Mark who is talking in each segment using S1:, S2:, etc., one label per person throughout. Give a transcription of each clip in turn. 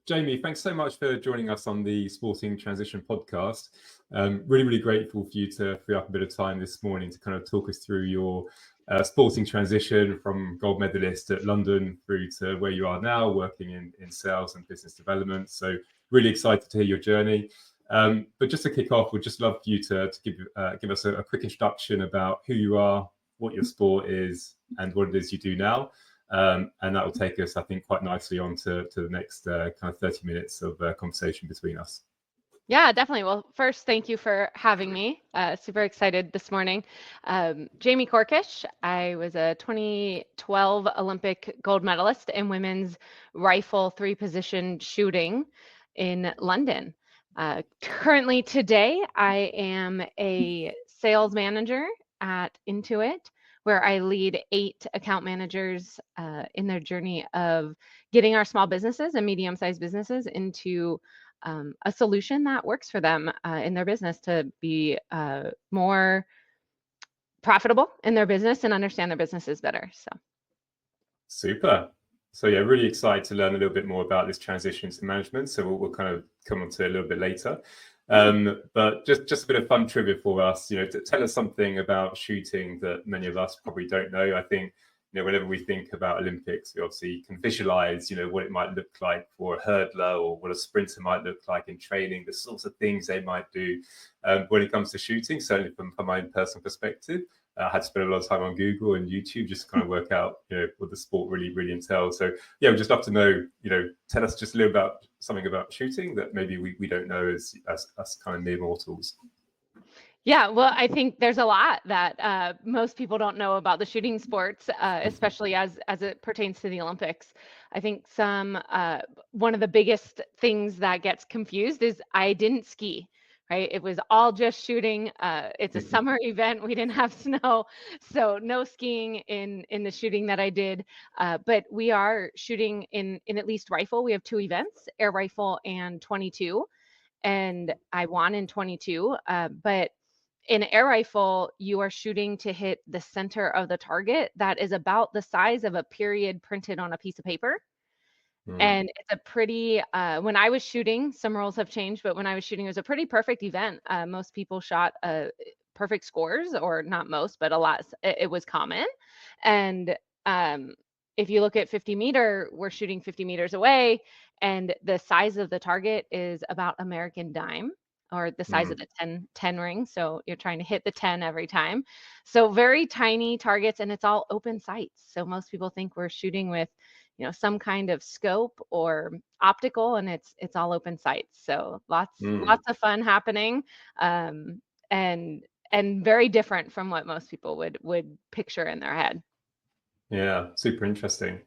S1: Jamie, thanks so much for joining us on the Sporting Transition podcast. Really grateful for you to free up a bit of time this morning to kind of talk us through your sporting transition from gold medalist at London through to where you are now, working in sales and business development. So really excited to hear your journey. But just to kick off, we'd just love you to give us a quick introduction about who you are, what your sport is, and what it is you do now. And that will take us, I think, quite nicely on to the next kind of 30 minutes of conversation between us.
S2: Yeah, definitely. Well, first, thank you for having me. Super excited this morning. Jamie Corkish. I was a 2012 Olympic gold medalist in women's rifle 3-position shooting in London. Currently today, I am a sales manager at Intuit, where I lead 8 account managers in their journey of getting our small businesses and medium-sized businesses into a solution that works for them in their business to be more profitable in their business and understand their businesses better.
S1: Super. So yeah, really excited to learn a little bit more about this transition to management. So we'll kind of come on to it a little bit later. But just a bit of fun trivia for us, to tell us something about shooting that many of us probably don't know. I think, whenever we think about Olympics, we obviously can visualize, what it might look like for a hurdler or what a sprinter might look like in training, the sorts of things they might do. When it comes to shooting, certainly from my own personal perspective, I had to spend a lot of time on Google and YouTube just to kind of work out, what the sport really entails. So yeah, we'd just love to know, tell us just a little about something about shooting that maybe we don't know as kind of mere mortals.
S2: Yeah, well, I think there's a lot that most people don't know about the shooting sports, especially as it pertains to the Olympics. I think one of the biggest things that gets confused is I didn't ski, right? It was all just shooting. It's a summer event. We didn't have snow, so no skiing in the shooting that I did. But we are shooting in at least rifle. We have 2 events, air rifle and 22, and I won in 22. But in air rifle, you are shooting to hit the center of the target that is about the size of a period printed on a piece of paper. And it's a pretty, when I was shooting, some rules have changed, but when I was shooting, it was a pretty perfect event. Most people shot perfect scores, or not most, but a lot. It was common. And if you look at 50 meter, we're shooting 50 meters away, and the size of the target is about American dime, or the size of the 10 ring. So you're trying to hit the 10 every time. So very tiny targets, and it's all open sights. So most people think we're shooting with, some kind of scope or optical, and it's all open sights. So lots of fun happening, and very different from what most people would picture in their head.
S1: Yeah, super interesting.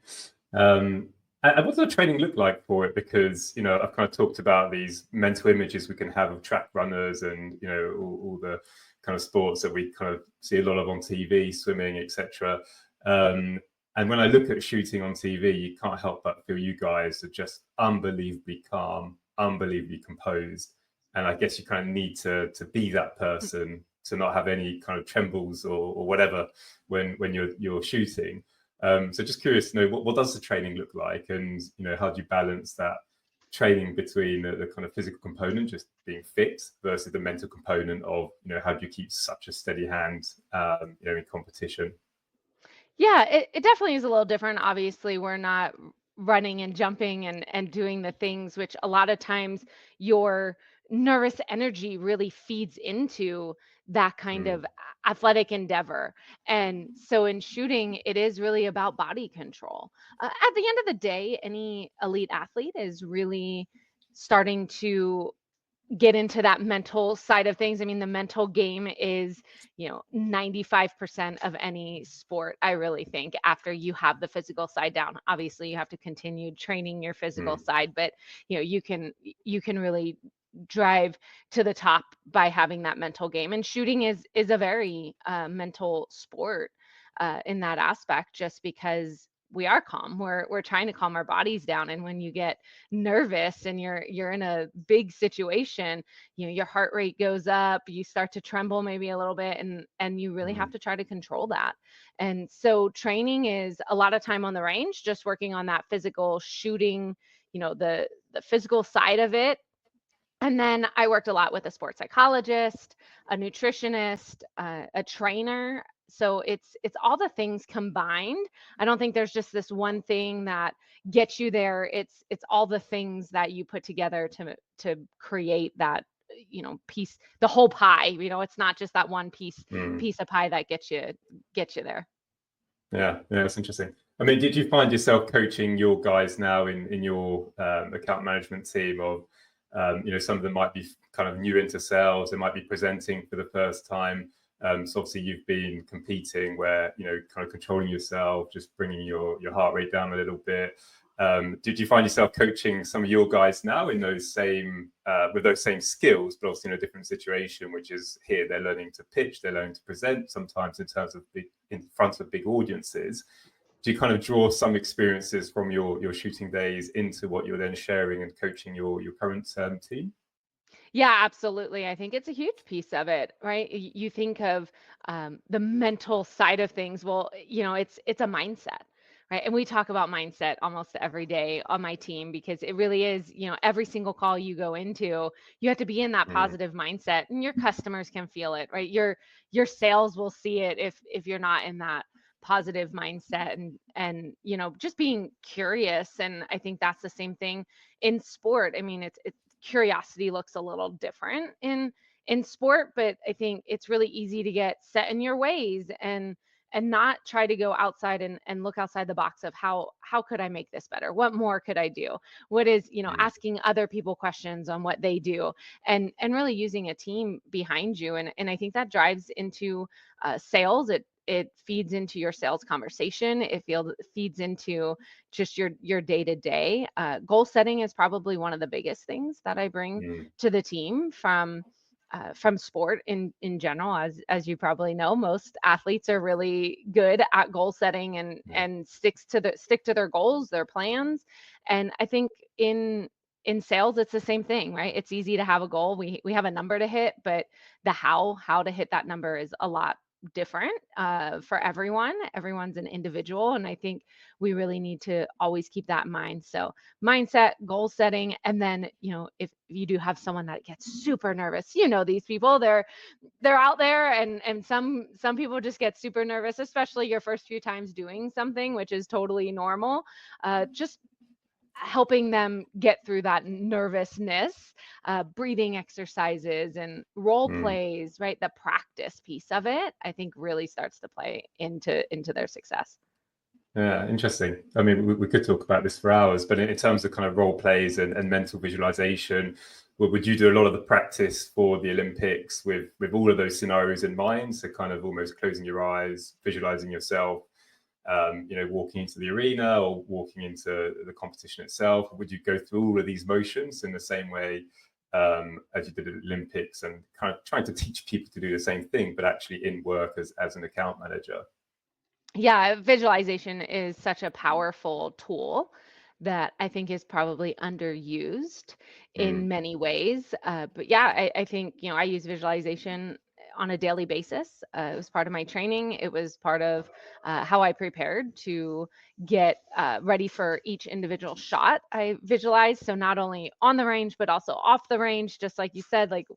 S1: And what does the training look like for it? Because, I've kind of talked about these mental images we can have of track runners and, all the kind of sports that we kind of see a lot of on TV, swimming, etc. And when I look at shooting on TV, you can't help but feel you guys are just unbelievably calm, unbelievably composed. And I guess you kind of need to be that person to not have any kind of trembles or whatever when you're shooting. So just curious to know what does the training look like, and how do you balance that training between the kind of physical component, just being fit, versus the mental component of how do you keep such a steady hand in competition?
S2: Yeah, it definitely is a little different. Obviously, we're not running and jumping and doing the things which a lot of times your nervous energy really feeds into that kind of athletic endeavor. And so in shooting, it is really about body control. At the end of the day, any elite athlete is really starting to get into that mental side of things. I mean, the mental game is, 95% of any sport, I really think, after you have the physical side down. Obviously, you have to continue training your physical side, but you can really drive to the top by having that mental game. And shooting is a very mental sport in that aspect, just because we are calm. We're trying to calm our bodies down, and when you get nervous and you're in a big situation, your heart rate goes up, you start to tremble maybe a little bit, and you really have to try to control that. And so training is a lot of time on the range, just working on that physical shooting, the physical side of it. And then I worked a lot with a sports psychologist, a nutritionist, a trainer. So it's all the things combined. I don't think there's just this one thing that gets you there. It's all the things that you put together to create that piece, the whole pie. It's not just that one piece of pie that gets you there.
S1: Yeah, that's interesting. I mean, did you find yourself coaching your guys now in your account management team of, some of them might be kind of new into sales, they might be presenting for the first time. So obviously you've been competing where, kind of controlling yourself, just bringing your heart rate down a little bit. Did you find yourself coaching some of your guys now in those same with those same skills, but also in a different situation, which is here they're learning to pitch, they're learning to present, sometimes in terms of in front of big audiences. Do you kind of draw some experiences from your shooting days into what you're then sharing and coaching your current team?
S2: Yeah, absolutely. I think it's a huge piece of it, right? You think of the mental side of things. Well, it's a mindset, right? And we talk about mindset almost every day on my team because it really is, every single call you go into, you have to be in that positive mindset, and your customers can feel it, right? Your sales will see it if you're not in that positive mindset, and just being curious. And I think that's the same thing in sport. I mean, it's curiosity looks a little different in sport, but I think it's really easy to get set in your ways and not try to go outside and look outside the box of how could I make this better? What more could I do? What is, asking other people questions on what they do, and really using a team behind you. And I think that drives into sales. It feeds into your sales conversation. It feeds into just your day to day. Goal setting is probably one of the biggest things that I bring to the team from sport in general. As you probably know, most athletes are really good at goal setting and stick to their goals, their plans. And I think in sales, it's the same thing, right? It's easy to have a goal. We have a number to hit, but the how to hit that number is a lot different for everyone. Everyone's an individual, and I think we really need to always keep that in mind. So mindset, goal setting, and then if you do have someone that gets super nervous, these people, they're out there, and some people just get super nervous, especially your first few times doing something, which is totally normal. Just helping them get through that nervousness, breathing exercises and role plays, right? The practice piece of it, I think, really starts to play into their success.
S1: Yeah, interesting. I mean, we could talk about this for hours, but in terms of kind of role plays and mental visualization, would you do a lot of the practice for the Olympics with all of those scenarios in mind? So kind of almost closing your eyes, visualizing yourself, walking into the arena or walking into the competition itself? Would you go through all of these motions in the same way as you did at the Olympics, and kind of trying to teach people to do the same thing, but actually in work as an account manager?
S2: Yeah, visualization is such a powerful tool that I think is probably underused in many ways. But yeah, I think, I use visualization on a daily basis. It was part of my training. It was part of how I prepared to get ready for each individual shot I visualized. So not only on the range, but also off the range, just like you said, like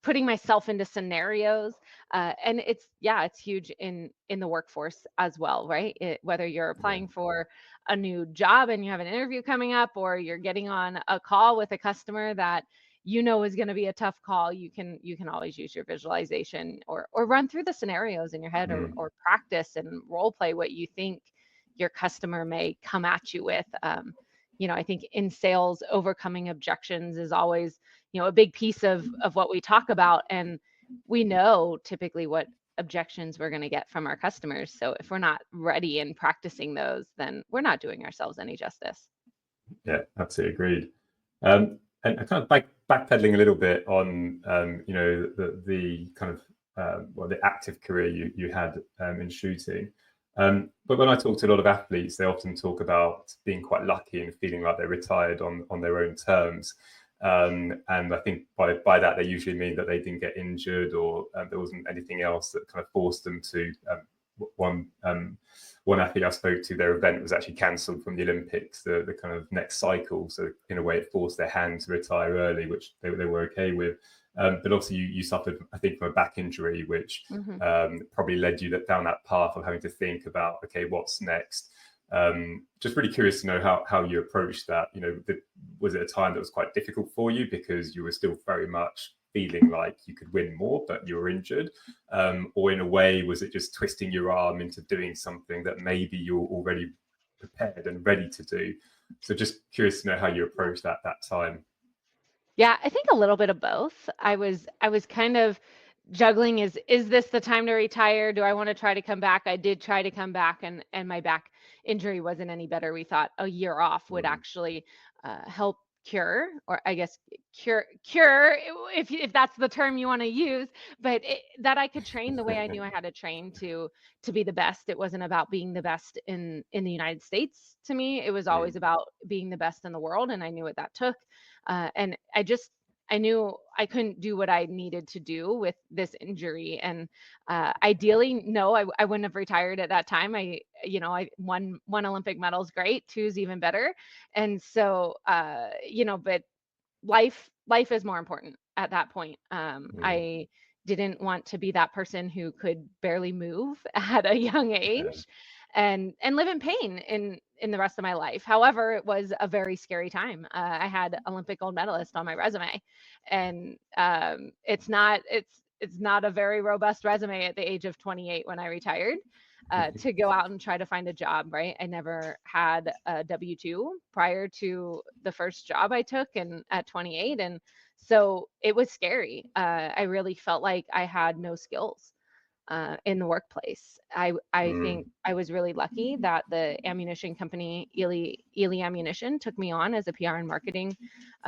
S2: putting myself into scenarios. And it's huge in the workforce as well, right? Whether you're applying for a new job and you have an interview coming up, or you're getting on a call with a customer that is going to be a tough call, you can always use your visualization or run through the scenarios in your head, or practice and role play what you think your customer may come at you with. I think in sales, overcoming objections is always, a big piece of what we talk about. And we know typically what objections we're going to get from our customers. So if we're not ready and practicing those, then we're not doing ourselves any justice.
S1: Yeah, absolutely agreed. And kind of backpedaling a little bit on, the kind of the active career you had in shooting. But when I talk to a lot of athletes, they often talk about being quite lucky and feeling like they're retired on their own terms. And I think by that, they usually mean that they didn't get injured, or there wasn't anything else that kind of forced them to one athlete I spoke to, their event was actually cancelled from the Olympics, the kind of next cycle. So in a way, it forced their hand to retire early, which they were okay with. But also, you suffered, I think, from a back injury, which probably led you down that path of having to think about, okay, what's next? Just really curious to know how you approached that. Was it a time that was quite difficult for you because you were still very much feeling like you could win more, but you were injured? Or in a way, was it just twisting your arm into doing something that maybe you're already prepared and ready to do? So just curious to know how you approached that time.
S2: Yeah, I think a little bit of both. I was kind of juggling, is this the time to retire? Do I want to try to come back? I did try to come back, and my back injury wasn't any better. We thought a year off would actually help cure, or I guess cure if that's the term you want to use, but that I could train the way I knew I had to train to be the best. It wasn't about being the best in the United States. To me, it was always about being the best in the world, and I knew what that took. And I knew I couldn't do what I needed to do with this injury. And ideally, no, I wouldn't have retired at that time. I won Olympic medals, great. 2 is even better. And so, but life is more important at that point. I didn't want to be that person who could barely move at a young age and live in pain in the rest of my life. However, it was a very scary time. I had Olympic gold medalist on my resume, and it's not a very robust resume at the age of 28 when I retired. To go out and try to find a job, right? I never had a W-2 prior to the first job I took, and at 28. And so it was scary. I really felt like I had no skills in the workplace. I think I was really lucky that the ammunition company, Ely Ammunition, took me on as a PR and marketing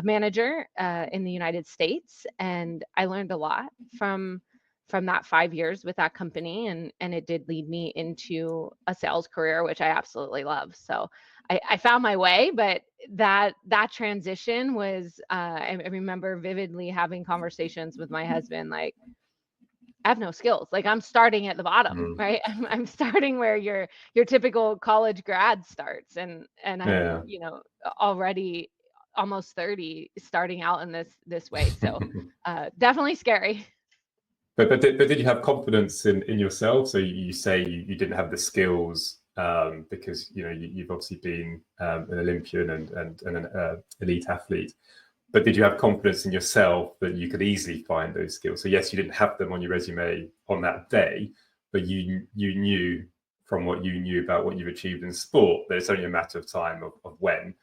S2: manager in the United States. And I learned a lot from that 5 years with that company, and it did lead me into a sales career, which I absolutely love. So I found my way, but that transition was I remember vividly having conversations with my husband, like, I have no skills. Like, I'm starting at the bottom, right? I'm starting where your typical college grad starts, and I'm already almost 30, starting out in this way. So definitely scary.
S1: But did you have confidence in yourself? So you say you didn't have the skills because you've obviously been an Olympian and an elite athlete. But did you have confidence in yourself that you could easily find those skills? So yes, you didn't have them on your resume on that day, but you knew from what you knew about what you've achieved in sport that it's only a matter of time of when.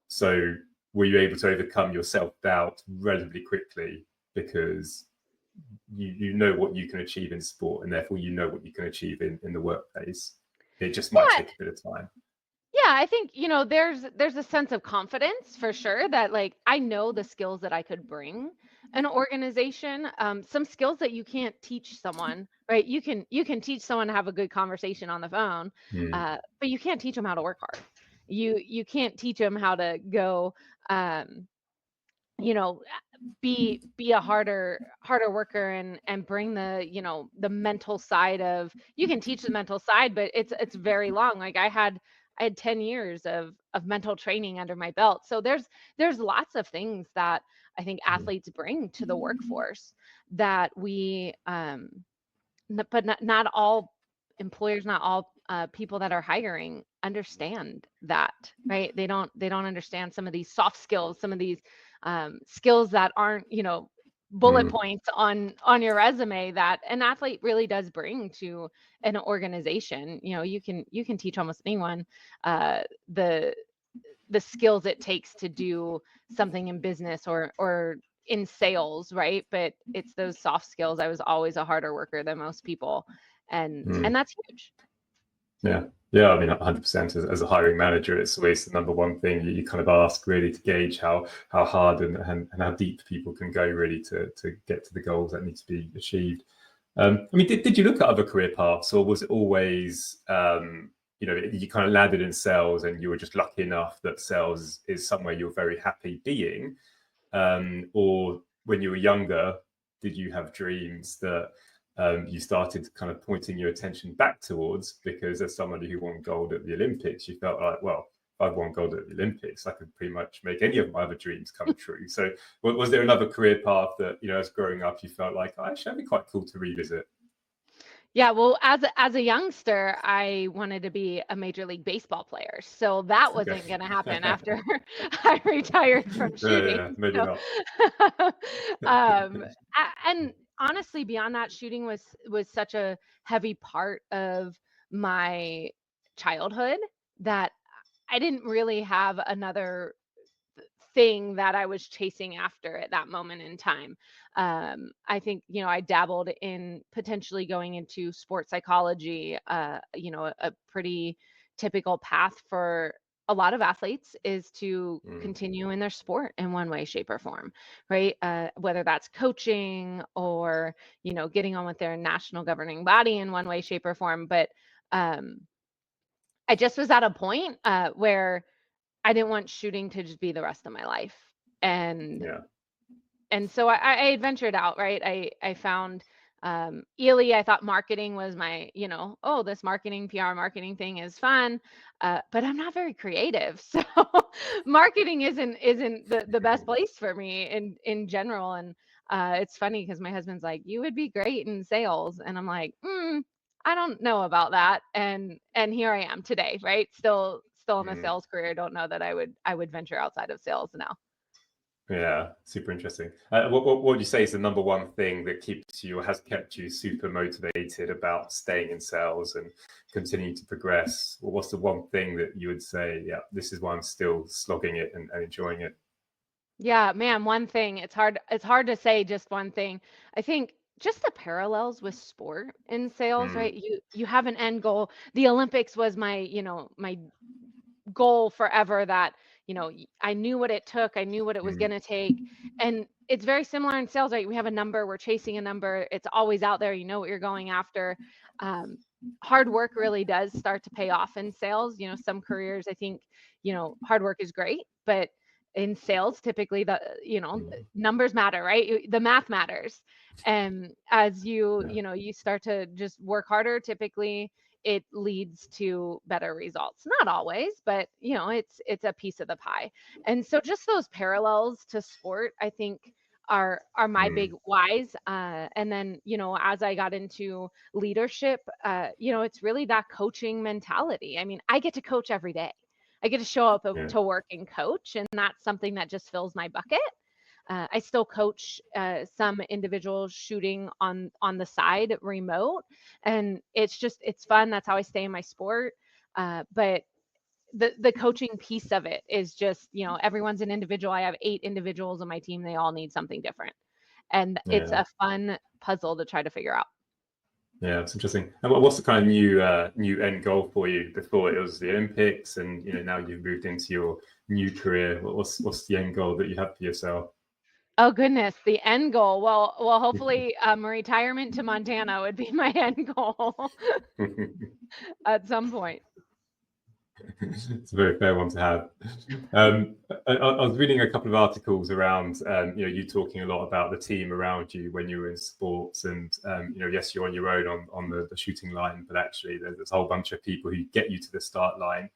S1: So were you able to overcome your self-doubt relatively quickly because you know what you can achieve in sport, and therefore you know what you can achieve in the workplace? It just might take a bit of time.
S2: Yeah, I think, there's a sense of confidence for sure that, like, I know the skills that I could bring an organization, some skills that you can't teach someone, right? You can teach someone to have a good conversation on the phone, but you can't teach them how to work hard. You can't teach them how to go, you know, be a harder worker, and bring the mental side of. You can teach the mental side, but it's very long. Like, I had 10 years of mental training under my belt. So there's lots of things that I think athletes bring to the workforce that we but not all employers, not all people that are hiring understand that, right? They don't understand some of these soft skills, some of these skills that aren't, bullet points on your resume that an athlete really does bring to an organization. You can teach almost anyone the skills it takes to do something in business or in sales, right? But it's those soft skills. I was always a harder worker than most people, and that's huge.
S1: Yeah, I mean, 100%. As a hiring manager, it's always the number one thing you kind of ask, really, to gauge how hard and how deep people can go, really, to get to the goals that need to be achieved. I mean, did you look at other career paths, or was it always, you kind of landed in sales and you were just lucky enough that sales is somewhere you're very happy being? Or when you were younger, did you have dreams that you started kind of pointing your attention back towards, because as somebody who won gold at the Olympics, you felt like, well, if I've won gold at the Olympics, I could pretty much make any of my other dreams come true. So was there another career path that, as growing up, you felt like, oh, actually, that'd be quite cool to revisit?
S2: Yeah, well, as a youngster, I wanted to be a Major League Baseball player. So that
S1: Okay.
S2: wasn't going to happen after I retired from shooting.
S1: Yeah, maybe not.
S2: And honestly, beyond that, shooting was such a heavy part of my childhood that I didn't really have another thing that I was chasing after at that moment in time. I think, I dabbled in potentially going into sports psychology. A pretty typical path for a lot of athletes is to continue in their sport in one way, shape, or form, right? Whether that's coaching or, getting on with their national governing body in one way, shape, or form. But I just was at a point where I didn't want shooting to just be the rest of my life. And
S1: Yeah.
S2: and so I ventured out, right? I found Ely. I thought marketing was my, oh, this marketing, PR marketing thing is fun. But I'm not very creative. So marketing isn't the best place for me in general. And it's funny because my husband's like, you would be great in sales. And I'm like, I don't know about that. And here I am today, right? Still in a sales career. Don't know that I would venture outside of sales now.
S1: Yeah, super interesting. What would you say is the number one thing that keeps you or has kept you super motivated about staying in sales and continuing to progress? Or what's the one thing that you would say, yeah, this is why I'm still slogging it and enjoying it?
S2: Yeah, man, one thing. It's hard to say just one thing. I think just the parallels with sport in sales, right? You have an end goal. The Olympics was my goal forever, that I knew what it took, I knew what it was going to take. And it's very similar in sales, right? We have a number, we're chasing a number, it's always out there, you know what you're going after. Hard work really does start to pay off in sales. Some careers, I think, hard work is great, but in sales, typically the numbers matter, right? The math matters. And as you start to just work harder, typically it leads to better results. Not always, but it's a piece of the pie. And so just those parallels to sport, I think, are my big whys. And then, as I got into leadership, it's really that coaching mentality. I mean, I get to coach every day. I get to show up to work and coach, and that's something that just fills my bucket. I still coach some individuals shooting on the side remote, and it's fun. That's how I stay in my sport. But the coaching piece of it is just, everyone's an individual. I have 8 individuals on my team. They all need something different, and it's a fun puzzle to try to figure out.
S1: Yeah, it's interesting. And what's the kind of new end goal for you? Before it was the Olympics, and now you've moved into your new career. What's the end goal that you have for yourself?
S2: Oh goodness, the end goal. Well, hopefully, retirement to Montana would be my end goal at some point.
S1: It's a very fair one to have. I was reading a couple of articles around, you talking a lot about the team around you when you were in sports, and yes, you're on your own on the shooting line, but actually there's a whole bunch of people who get you to the start line.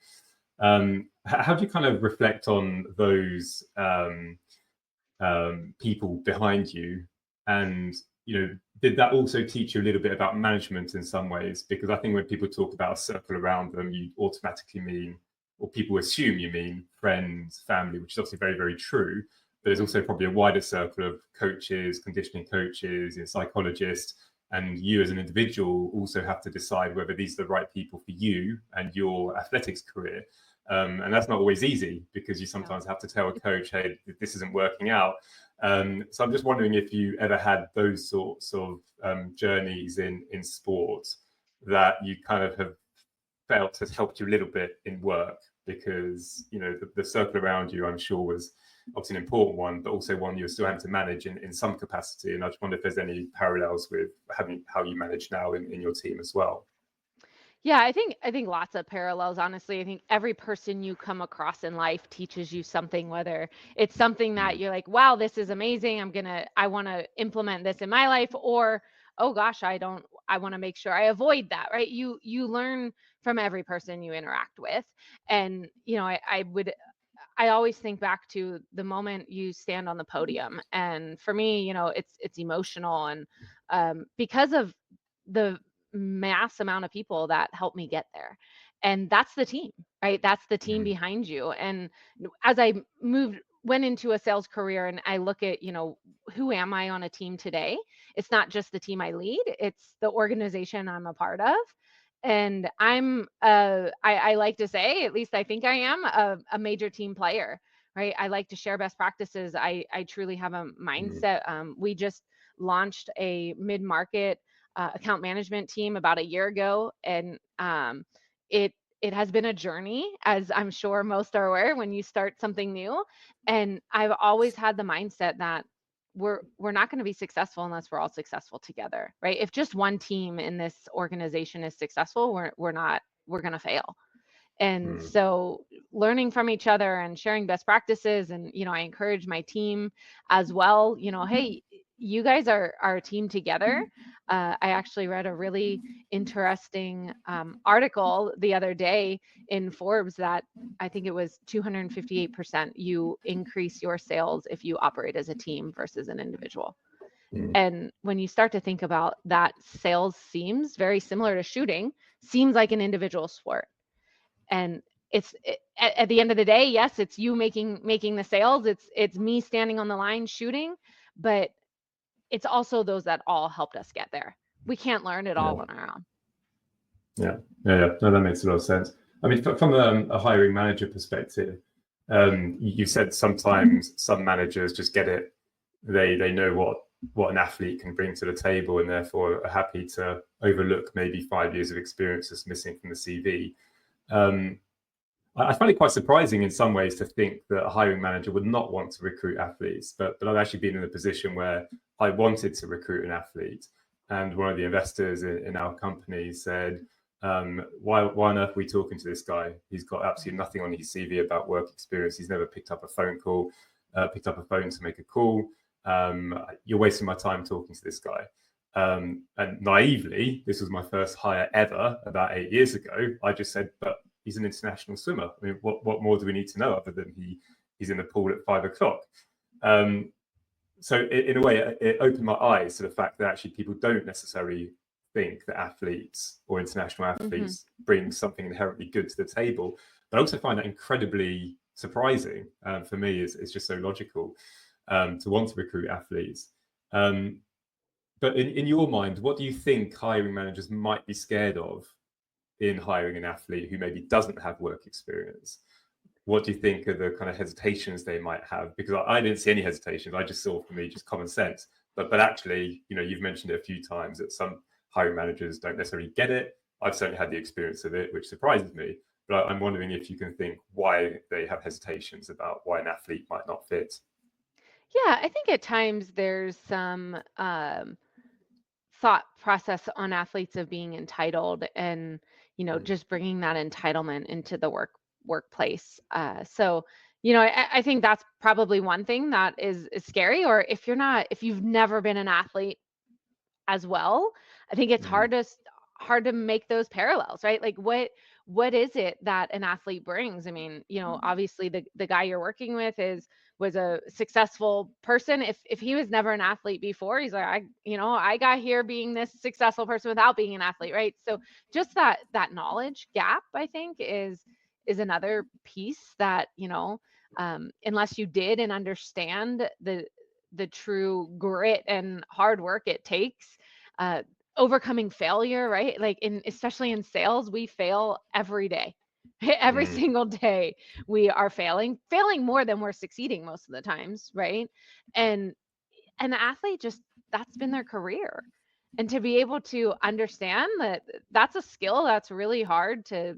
S1: How do you kind of reflect on those people behind you, and did that also teach you a little bit about management in some ways? Because I think when people talk about a circle around them, you automatically mean, or people assume you mean, friends, family, which is obviously very, very true. But there's also probably a wider circle of coaches, conditioning coaches, psychologists, and you as an individual also have to decide whether these are the right people for you and your athletics career. And that's not always easy, because you sometimes have to tell a coach, hey, this isn't working out. So I'm just wondering if you ever had those sorts of journeys in sport that you kind of have felt has helped you a little bit in work, because the circle around you, I'm sure, was obviously an important one, but also one you're still having to manage in some capacity. And I just wonder if there's any parallels with how you manage now in your team as well.
S2: Yeah, I think lots of parallels, honestly. I think every person you come across in life teaches you something, whether it's something that you're like, wow, this is amazing, I want to implement this in my life, or oh gosh, I want to make sure I avoid that, right? You learn from every person you interact with. And, I always think back to the moment you stand on the podium. And for me, it's emotional. And because of the mass amount of people that helped me get there. And that's the team, right? That's the team
S1: Mhm.
S2: behind you. And as I went into a sales career and I look at, who am I on a team today? It's not just the team I lead, it's the organization I'm a part of. And I like to say, at least I think I am a major team player, right? I like to share best practices. I truly have a
S1: Mhm.
S2: mindset. We just launched a mid-market account management team about a year ago, and it it has been a journey, as I'm sure most are aware when you start something new. And I've always had the mindset that we're not going to be successful unless we're all successful together, right? If just one team in this organization is successful, we're not, we're going to fail. And
S1: Mhm.
S2: so learning from each other and sharing best practices, and I encourage my team as well, hey, you guys are a team together. I actually read a really interesting article the other day in Forbes that I think it was 258% you increase your sales if you operate as a team versus an individual.
S1: Mhm.
S2: And when you start to think about that, sales seems very similar to shooting, seems like an individual sport. And at the end of the day, yes, it's you making the sales, it's me standing on the line shooting, but it's also those that all helped us get there. We can't learn it
S1: Yeah.
S2: all on our own.
S1: Yeah. Yeah. Yeah. No, that makes a lot of sense. I mean, from a hiring manager perspective, you said sometimes some managers just get it. They know what an athlete can bring to the table, and therefore are happy to overlook maybe 5 years of experience that's missing from the CV. Um, I find it quite surprising in some ways to think that a hiring manager would not want to recruit athletes, but I've actually been in a position where I wanted to recruit an athlete, and one of the investors in our company said, why on earth are we talking to this guy? He's got absolutely nothing on his CV about work experience. He's never picked up a phone to make a call. You're wasting my time talking to this guy. And naively, this was my first hire ever about 8 years ago. I just said, but he's an international swimmer. I mean, what more do we need to know other than he's in the pool at 5 o'clock? So in a way, it opened my eyes to the fact that actually people don't necessarily think that athletes or international
S2: Hmm.
S1: athletes bring something inherently good to the table. But I also find that incredibly surprising. For me, it's just so logical to want to recruit athletes. But in your mind, what do you think hiring managers might be scared of in hiring an athlete who maybe doesn't have work experience? What do you think are the kind of hesitations they might have? Because I didn't see any hesitations. I just saw, for me, just common sense. But actually, you've mentioned it a few times that some hiring managers don't necessarily get it. I've certainly had the experience of it, which surprises me. But I'm wondering if you can think why they have hesitations about why an athlete might not fit.
S2: Yeah, I think at times there's some thought process on athletes of being entitled, and
S1: Mm.
S2: just bringing that entitlement into the workplace. So I think that's probably one thing that is scary. Or if you've never been an athlete as well, I think it's
S1: Mm.
S2: hard to make those parallels, right? Like what is it that an athlete brings? I mean, obviously the guy you're working with was a successful person. If he was never an athlete before, he's like, I got here being this successful person without being an athlete, right? So just that knowledge gap, I think, is another piece that, unless you did and understand the true grit and hard work it takes, uh, overcoming failure, right? Like especially in sales, we fail every day. Every
S1: Mm.
S2: single day we are failing more than we're succeeding most of the times, right? And an athlete, just that's been their career. And to be able to understand that that's a skill that's really hard to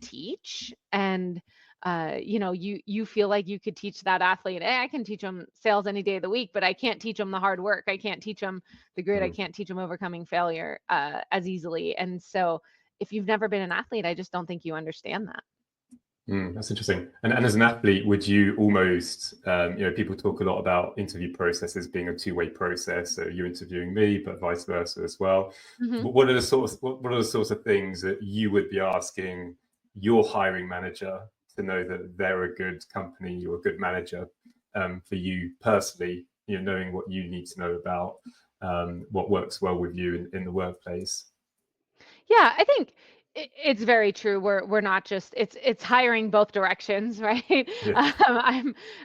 S2: teach. And you feel like you could teach that athlete, hey, I can teach them sales any day of the week, but I can't teach them the hard work, I can't teach them the grit, I
S1: Mm.
S2: can't teach them overcoming failure as easily. And so if you've never been an athlete, I just don't think you understand that.
S1: That's interesting. And as an athlete, would you almost, people talk a lot about interview processes being a two-way process. So you're interviewing me, but vice versa as well.
S2: Mm-hmm.
S1: What are the sorts of things that you would be asking your hiring manager to know that they're a good company or a good manager for you personally? Knowing what you need to know about what works well with you in the workplace.
S2: Yeah, I think it's very true. We're not just it's hiring both directions, right?
S1: Yeah.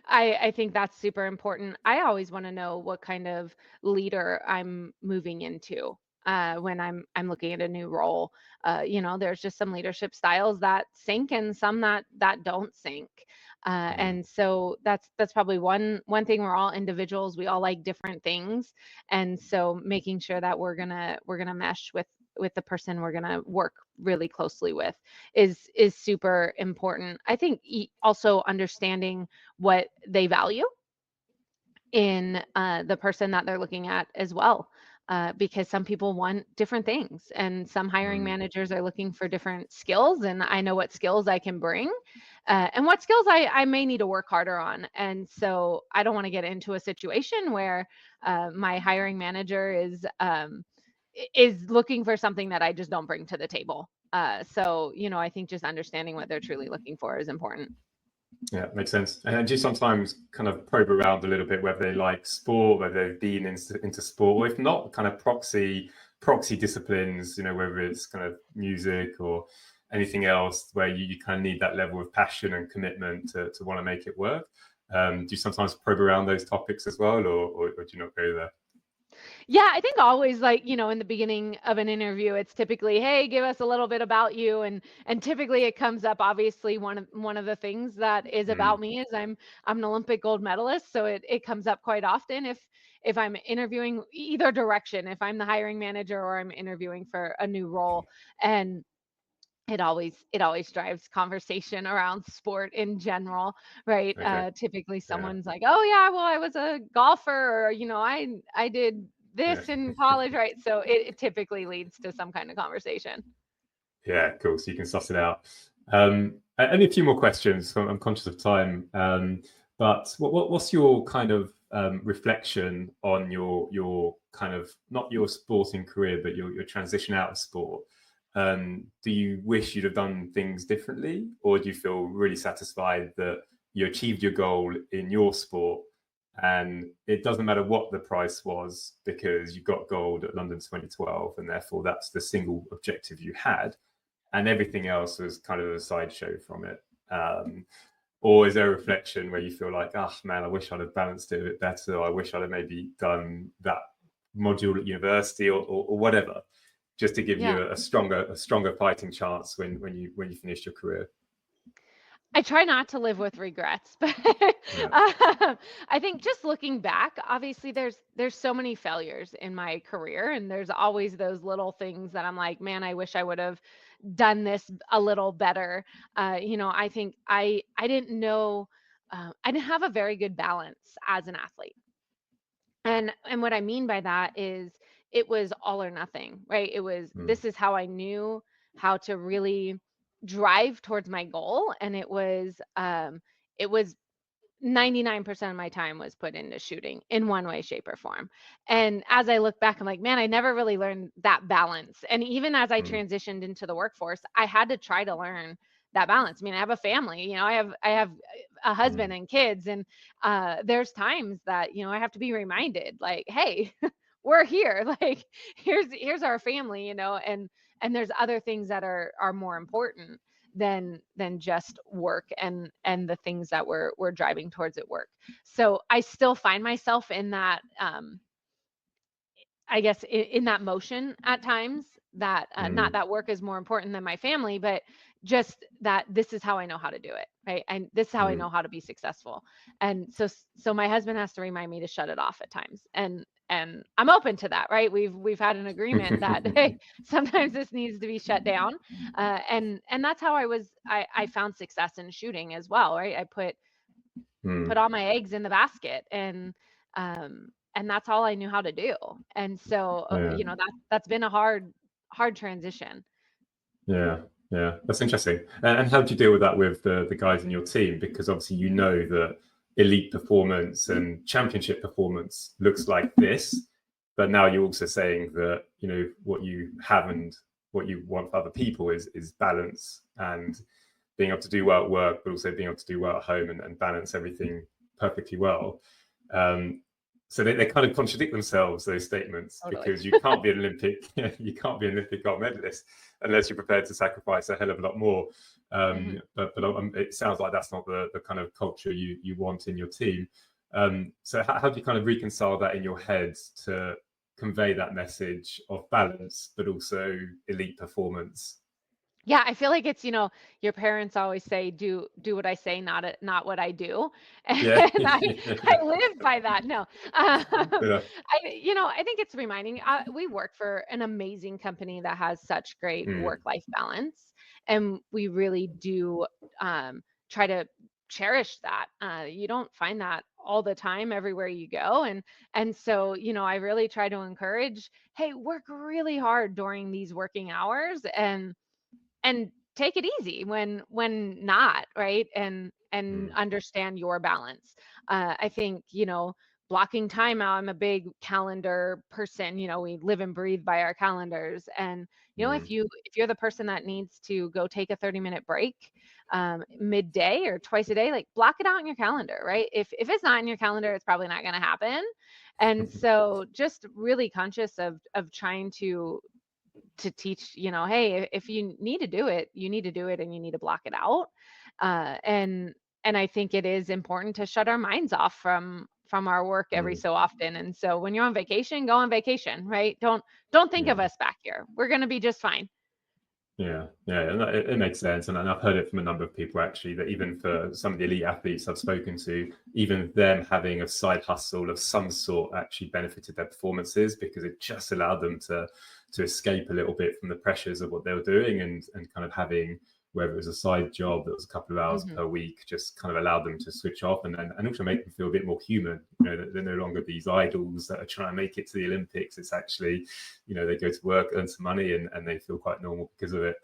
S2: I think that's super important. I always want to know what kind of leader I'm moving into when I'm looking at a new role. There's just some leadership styles that sink and some that don't sink. And so that's probably one thing. We're all individuals. We all like different things, and so making sure that we're gonna mesh with the person we're going to work really closely with is super important. I think also understanding what they value in the person that they're looking at as well. Because some people want different things, and some hiring managers are looking for different skills. And I know what skills I can bring, and what skills I may need to work harder on. And so I don't want to get into a situation where my hiring manager is looking for something that I just don't bring to the table. So, I think just understanding what they're truly looking for is important.
S1: Yeah, makes sense. And do you sometimes kind of probe around a little bit whether they like sport, whether they've been into sport, or if not, kind of proxy disciplines, whether it's kind of music or anything else where you kind of need that level of passion and commitment to want to make it work. Do you sometimes probe around those topics as well, or do you not go there?
S2: Yeah, I think always, like, in the beginning of an interview, it's typically, "Hey, give us a little bit about you." And typically it comes up, obviously one of the things that is about me is I'm an Olympic gold medalist, so it comes up quite often if I'm interviewing either direction, if I'm the hiring manager or I'm interviewing for a new role. And it always drives conversation around sport in general, right?
S1: Okay.
S2: Typically
S1: Yeah.
S2: someone's like, "Oh yeah, well I was a golfer," or I did
S1: Yeah.
S2: this in college, right? So it typically leads to some kind of conversation.
S1: Yeah, cool. So you can suss it out. Only a few more questions. So I'm conscious of time. But what's your kind of reflection on your kind of not your sporting career, but your transition out of sport? Do you wish you'd have done things differently, or do you feel really satisfied that you achieved your goal in your sport, and it doesn't matter what the price was because you got gold at London 2012, and therefore that's the single objective you had, and everything else was kind of a sideshow from it? Or is there a reflection where you feel like, oh man, I wish I'd have balanced it a bit better, or I wish I'd have maybe done that module at university, or whatever, just to give
S2: Yeah.
S1: you a stronger fighting chance when you finish your career?
S2: I try not to live with regrets, but
S1: Yeah.
S2: I think just looking back, obviously there's so many failures in my career, and there's always those little things that I'm like, man, I wish I would have done this a little better. I think I didn't know, I didn't have a very good balance as an athlete. And what I mean by that is it was all or nothing, right? It was,
S1: Mm,
S2: this is how I knew how to really drive towards my goal. And it was 99% of my time was put into shooting in one way, shape, or form. And as I look back, I'm like, man, I never really learned that balance. And even as I
S1: mm,
S2: transitioned into the workforce, I had to try to learn that balance. I mean, I have a family, I have a husband
S1: mm,
S2: and kids, and there's times that, I have to be reminded, like, hey, we're here. Like, here's our family, and there's other things that are more important than just work and the things that we're driving towards at work. So I still find myself in that, I guess, in that motion at times, that not
S1: mm,
S2: that work is more important than my family, but just that this is how I know how to do it, right? And this is how I
S1: mm.
S2: know how to be successful. And so my husband has to remind me to shut it off at times. And I'm open to that, right? We've had an agreement that, hey, sometimes this needs to be shut down. And that's how I found success in shooting as well, right? I put
S1: Mm,
S2: all my eggs in the basket, and that's all I knew how to do. And so
S1: yeah.
S2: that's been a hard transition.
S1: Yeah. Yeah, that's interesting. And how do you deal with that with the guys in your team? Because obviously you know that elite performance and championship performance looks like this, but now you're also saying that, you know, what you have and what you want for other people is balance and being able to do well at work, but also being able to do well at home and balance everything perfectly well. Um, so they kind of contradict themselves, those statements,
S2: Totally.
S1: because you can't be an Olympic, you can't be an Olympic gold medalist unless you're prepared to sacrifice a hell of a lot more.
S2: Mhm.
S1: But it sounds like that's not the kind of culture you want in your team. So how do you kind of reconcile that in your head to convey that message of balance, but also elite performance?
S2: Yeah, I feel like it's, your parents always say, do what I say, not what I do.
S1: Yeah,
S2: And I live by that. No.
S1: yeah.
S2: I think it's reminding, we work for an amazing company that has such great
S1: Mm,
S2: work-life balance, and we really do try to cherish that. You don't find that all the time everywhere you go, and so, I really try to encourage, hey, work really hard during these working hours, and take it easy when not, right? And
S1: mm,
S2: understand your balance. I think, blocking time out. I'm a big calendar person. We live and breathe by our calendars. And
S1: mm,
S2: if you're the person that needs to go take a 30-minute break midday or twice a day, like, block it out in your calendar, right? If it's not in your calendar, it's probably not going to happen. And so, just really conscious of trying to teach, hey, if you need to do it, you need to do it, and you need to block it out. And I think it is important to shut our minds off from our work every
S1: mm.
S2: so often. And so when you're on vacation, go on vacation, right? Don't think of
S1: Yeah.
S2: us back here. We're going to be just fine.
S1: Yeah, yeah, and it makes sense, and I've heard it from a number of people actually that even for some of the elite athletes I've spoken to, even them having a side hustle of some sort actually benefited their performances because it just allowed them to escape a little bit from the pressures of what they were doing and kind of having whether it was a side job that was a couple of hours
S2: Hmm.
S1: per week, just kind of allowed them to switch off and also make them feel a bit more human. You know, that they're no longer these idols that are trying to make it to the Olympics. It's actually, you know, they go to work, earn some money, and they feel quite normal because of it.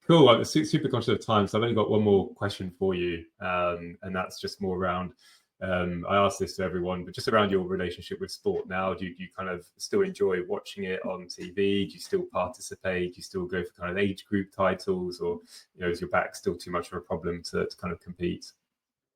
S1: Cool. I'm super conscious of time, so I've only got one more question for you, and that's just more around. I ask this to everyone, but just around your relationship with sport now. Do you kind of still enjoy watching it on TV? Do you still participate? Do you still go for kind of age group titles, or is your back still too much of a problem to kind of compete?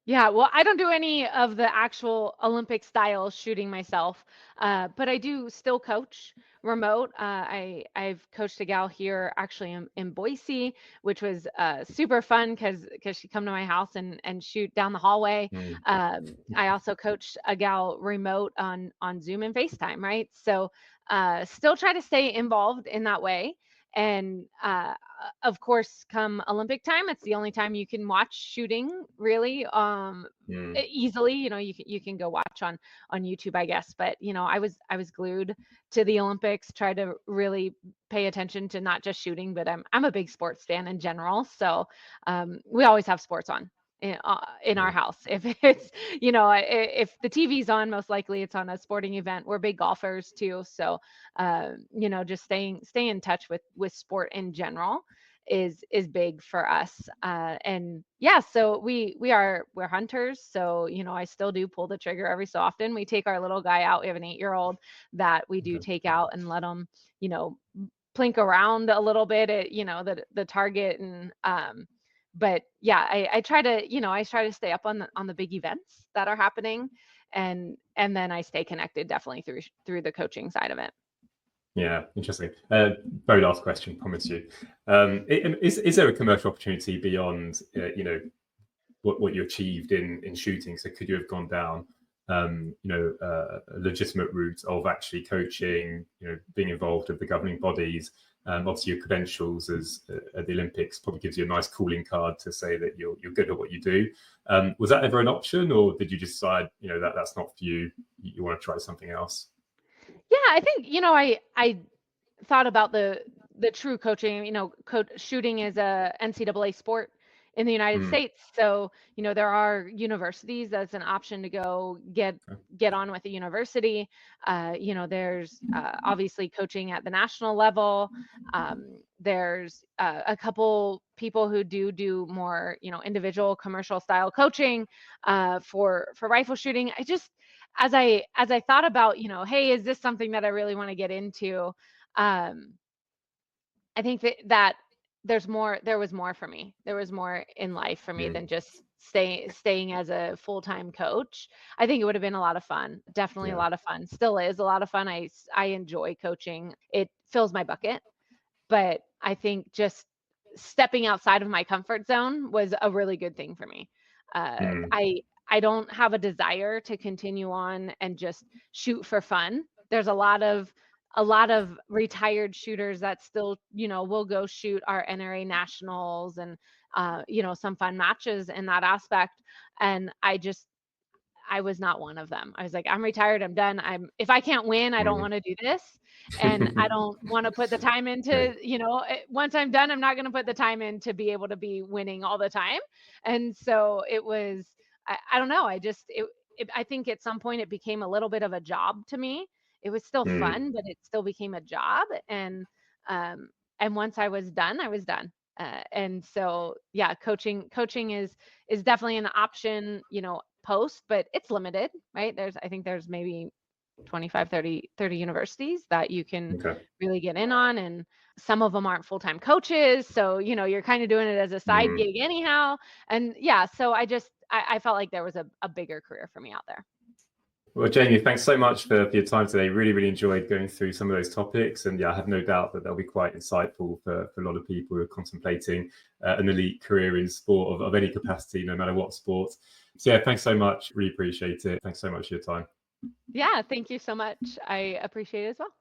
S2: Yeah, well, I don't do any of the actual Olympic style shooting myself, but I do still coach remote. I've coached a gal here actually in Boise, which was super fun because she come to my house and shoot down the hallway.
S1: Mm,
S2: I also coached a gal remote on Zoom and FaceTime, right? So still try to stay involved in that way. And of course, come Olympic time, it's the only time you can watch shooting really
S1: mm,
S2: easily. You can go watch on YouTube, I guess. But I was glued to the Olympics, try to really pay attention to not just shooting, but I'm a big sports fan in general. So we always have sports on in our
S1: yeah.
S2: house. If it's if the TV's on, most likely it's on a sporting event. We're big golfers too, so just staying in touch with sport in general is big for us. And yeah, so we're hunters, so I still do pull the trigger every so often. We take our little guy out. We have an 8-year-old that we do
S1: Okay.
S2: take out and let him, you know, plink around a little bit at the target. And but yeah, I try to stay up on the big events that are happening, and then I stay connected definitely through the coaching side of it.
S1: Yeah, interesting. Very last question, promise you. Is there a commercial opportunity beyond what you achieved in shooting? So could you have gone down a legitimate route of actually coaching, being involved with the governing bodies? Obviously, your credentials at the Olympics probably gives you a nice calling card to say that you're good at what you do. Was that ever an option, or did you just decide that's not for you? You want to try something else?
S2: Yeah, I think I thought about the true coaching. Shooting is a NCAA sport in the United
S1: Mm.
S2: States. So, there are universities that's an option to go get on with a university. There's obviously coaching at the national level. There's a couple people who do more, individual commercial style coaching for rifle shooting. I just, as I thought about, hey, is this something that I really want to get into? I think that there was more for me. There was more in life for me
S1: Mm.
S2: than just staying as a full-time coach. I think it would have been a lot of fun. Definitely a
S1: Yeah.
S2: lot of fun. Still is a lot of fun. I enjoy coaching. It fills my bucket, but I think just stepping outside of my comfort zone was a really good thing for me. Uh,
S1: Mm.
S2: I don't have a desire to continue on and just shoot for fun. There's a lot of retired shooters that still, will go shoot our NRA nationals and some fun matches in that aspect. And I was not one of them. I was like, I'm retired. I'm done. If I can't win, I don't
S1: Mm.
S2: want to do this. And I don't want to put the time
S1: Okay.
S2: into, once I'm done, I'm not going to put the time in to be able to be winning all the time. And so it was, I don't know. I think at some point it became a little bit of a job to me. It was still
S1: Mm.
S2: fun, but it still became a job. Um, and once I was done, I was done. And so, yeah, coaching is definitely an option, post, but it's limited, right? I think there's maybe 25, 30 universities that you can
S1: Okay.
S2: really get in on. And some of them aren't full-time coaches. So, you're kind of doing it as a side
S1: Mm.
S2: gig anyhow. And yeah, so I felt like there was a bigger career for me out there.
S1: Well, Jamie, thanks so much for your time today. Really, really enjoyed going through some of those topics. And yeah, I have no doubt that they'll be quite insightful for a lot of people who are contemplating an elite career in sport of any capacity, no matter what sport. So yeah, thanks so much. Really appreciate it. Thanks so much for your time.
S2: Yeah, thank you so much. I appreciate it as well.